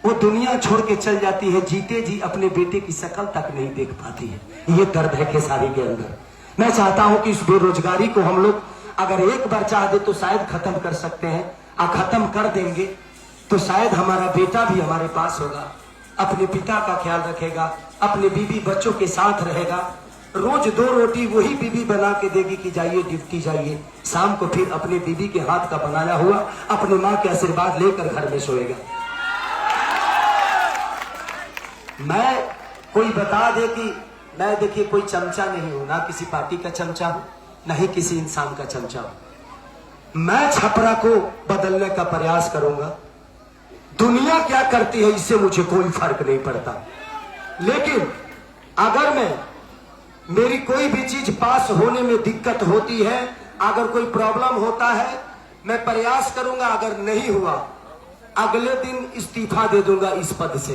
वो दुनिया छोड़ के चल जाती है, जीते जी अपने बेटे की शक्ल तक नहीं देख पाती है। ये दर्द है खेसारी के अंदर। मैं चाहता हूं कि इस बेरोजगारी को हम लोग अगर एक बार चाह दे तो शायद खत्म कर सकते हैं, और खत्म कर देंगे तो शायद हमारा बेटा भी हमारे पास होगा, अपने पिता का ख्याल रखेगा, अपने बीवी बच्चों के साथ रहेगा। रोज 2 रोटी वही बीवी बना के देगी कि जाइए ड्यूटी जाइए, शाम को फिर अपने बीवी के हाथ का बनाया हुआ अपने माँ के आशीर्वाद लेकर घर में सोएगा। मैं कोई बता दे कि मैं देखिए कोई चमचा नहीं हूं, ना किसी पार्टी का चमचा हूं, ना ही किसी इंसान का चमचा हूं। मैं छपरा को बदलने का प्रयास करूंगा। दुनिया क्या करती है इससे मुझे कोई फर्क नहीं पड़ता, लेकिन अगर मेरी कोई भी चीज पास होने में दिक्कत होती है, अगर कोई प्रॉब्लम होता है, मैं प्रयास करूंगा। अगर नहीं हुआ अगले दिन इस्तीफा दे दूंगा इस पद से।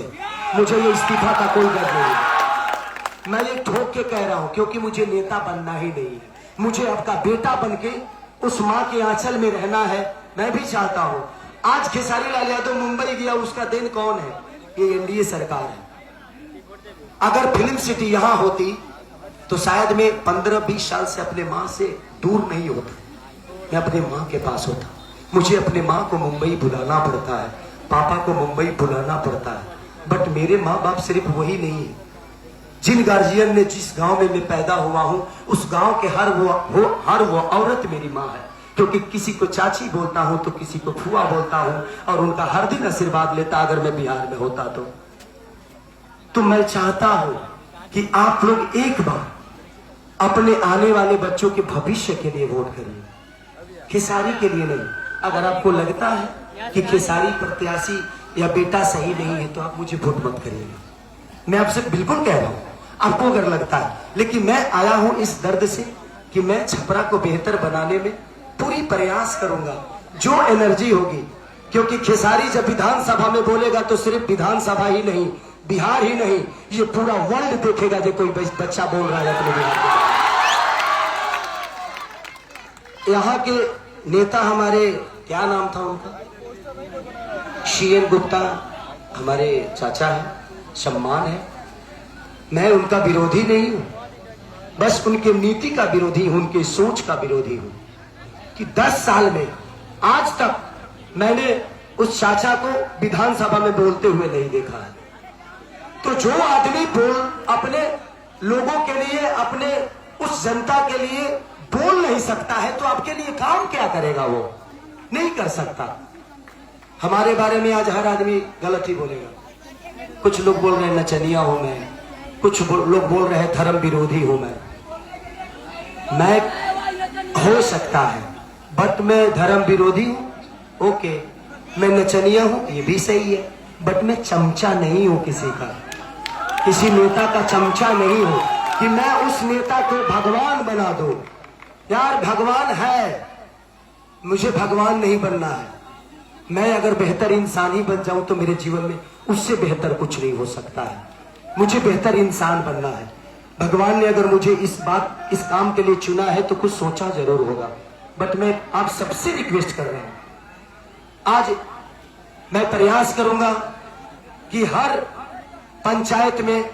मुझे ये इस्तीफा का कोई डर नहीं है। मैं ये ठोक के कह रहा हूं क्योंकि मुझे नेता बनना ही नहीं है। मुझे आपका बेटा बनके उस माँ के आंचल में रहना है। मैं भी चाहता हूं। आज खेसारी लाल यादव मुंबई गया, उसका दिन कौन है? ये एनडीए सरकार है। अगर फिल्म सिटी यहां होती तो शायद मैं 15-20 साल से अपने माँ से दूर नहीं होता, मैं अपने माँ के पास होता। मुझे अपने माँ को मुंबई बुलाना पड़ता है, पापा को मुंबई बुलाना पड़ता है, बट मेरे माँ बाप सिर्फ वही नहीं है। जिन गार्जियन ने जिस गांव में मैं पैदा हुआ हूं, उस गांव के हर वो औरत मेरी माँ है। क्योंकि किसी को चाची बोलता हूं तो किसी को फुआ बोलता हूं, और उनका हर दिन आशीर्वाद लेता अगर मैं बिहार में होता तो मैं चाहता हूं कि आप लोग एक बार अपने आने वाले बच्चों के भविष्य के लिए वोट करिए, खेसारी के लिए नहीं। अगर आपको लगता है कि खेसारी प्रत्याशी या बेटा सही नहीं है तो आप मुझे वोट मत करिएगा। मैं आपसे बिल्कुल कह रहा हूं, आपको अगर लगता है। लेकिन मैं आया हूं इस दर्द से कि मैं छपरा को बेहतर बनाने में पूरी प्रयास करूंगा, जो एनर्जी होगी। क्योंकि खेसारी जब विधानसभा में बोलेगा तो सिर्फ विधानसभा ही नहीं, बिहार ही नहीं, ये पूरा वर्ल्ड देखेगा जो कोई बच्चा बोल रहा है अपने बिहार के। यहाँ के नेता हमारे, क्या नाम था उनका, CN गुप्ता हमारे चाचा है, सम्मान है। मैं उनका विरोधी नहीं हूं, बस उनके नीति का विरोधी हूं, उनके सोच का विरोधी हूं। कि 10 साल में आज तक मैंने उस चाचा को विधानसभा में बोलते हुए नहीं देखा है। तो जो आदमी अपने लोगों के लिए, अपने उस जनता के लिए बोल नहीं सकता है तो आपके लिए काम क्या करेगा? वो नहीं कर सकता। हमारे बारे में आज हर आदमी गलत ही बोलेगा। कुछ लोग बोल रहे हैं नचनिया हूं मैं, कुछ लोग बोल रहे हैं धर्म विरोधी हूं मैं हो सकता है, बट मैं धर्म विरोधी हूं, ओके। मैं नचनिया हूं, ये भी सही है, बट मैं चमचा नहीं हूं किसी का, किसी नेता का चमचा नहीं हूं कि मैं उस नेता को भगवान बना दूं। यार भगवान है, मुझे भगवान नहीं बनना है। मैं अगर बेहतर इंसान ही बन जाऊं तो मेरे जीवन में उससे बेहतर कुछ नहीं हो सकता है। मुझे बेहतर इंसान बनना है। भगवान ने अगर मुझे इस काम के लिए चुना है तो कुछ सोचा जरूर होगा। बट मैं आप सबसे रिक्वेस्ट कर रहा हूं, आज मैं प्रयास करूंगा कि हर पंचायत में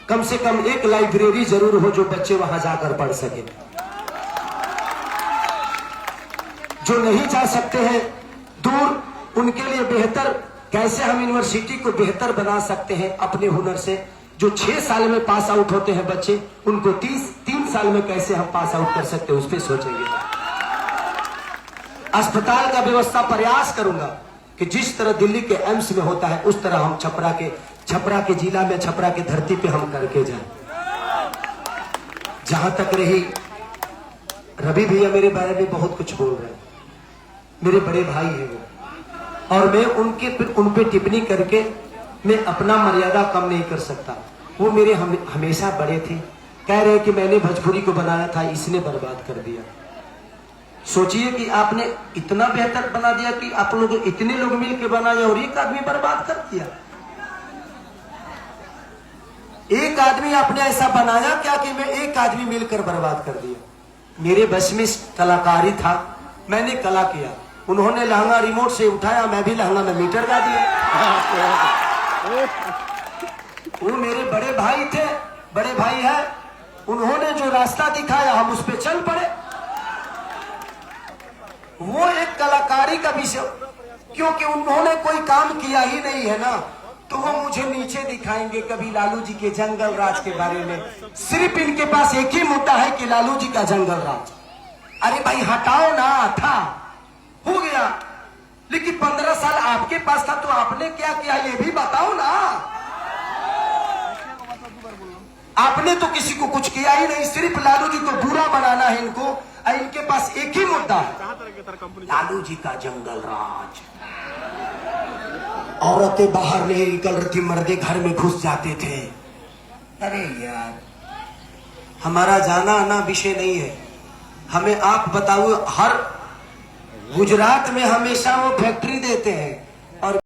कम से कम एक लाइब्रेरी जरूर हो जो बच्चे वहां जाकर पढ़ सके। जो नहीं जा सकते हैं दूर, उनके लिए बेहतर कैसे हम यूनिवर्सिटी को बेहतर बना सकते हैं अपने हुनर से। जो 6 साल में पास आउट होते हैं बच्चे, उनको 3 साल में कैसे हम पास आउट कर सकते हैं उस पर सोचेंगे। अस्पताल का व्यवस्था प्रयास करूंगा कि जिस तरह दिल्ली के एम्स में होता है उस तरह हम छपरा के जिला में, छपरा की धरती पे हम करके जाएं। जहां तक रही रवि भैया मेरे बारे में बहुत कुछ बोल रहे हैं, मेरे बड़े भाई हैं वो, और मैं उन पे टिप्पणी करके मैं अपना मर्यादा कम नहीं कर सकता। वो मेरे हमेशा बड़े थे। कह रहे कि मैंने भोजपुरी को बनाया था, इसने बर्बाद कर दिया। सोचिए कि आपने इतना बेहतर बना दिया कि आप लोग इतने लोग मिलकर बनाए और एक आदमी बर्बाद कर दिया। एक आदमी आपने ऐसा बनाया क्या कि मैं एक आदमी मिलकर बर्बाद कर दिया। मेरे बस में कलाकारी था, मैंने कला किया। उन्होंने लहंगा रिमोट से उठाया, मैं भी लहंगा में मीटर गा दिया। वो मेरे बड़े भाई थे, बड़े भाई है, उन्होंने जो रास्ता दिखाया हम उस पे चल पड़े। वो एक कलाकारी का विषय, क्योंकि उन्होंने कोई काम किया ही नहीं है ना, तो वो मुझे नीचे दिखाएंगे कभी लालू जी के जंगल राज के बारे में। सिर्फ इनके पास एक ही मुद्दा है कि लालू जी का जंगल राज। अरे भाई हटाओ ना, था हो गया, लेकिन 15 साल आपके पास था तो आपने क्या किया ये भी बताओ ना। आपने तो किसी को कुछ किया ही नहीं, सिर्फ लालू जी को बुरा बनाना है इनको। इनके पास एक ही मुद्दा है, लालू जी का जंगल राज। औरतें बाहर नहीं निकल रही थी, मर्दे घर में घुस जाते थे। अरे यार, हमारा जाना आना विषय नहीं है, हमें आप बताओ। हर गुजरात में हमेशा वो फैक्ट्री देते हैं और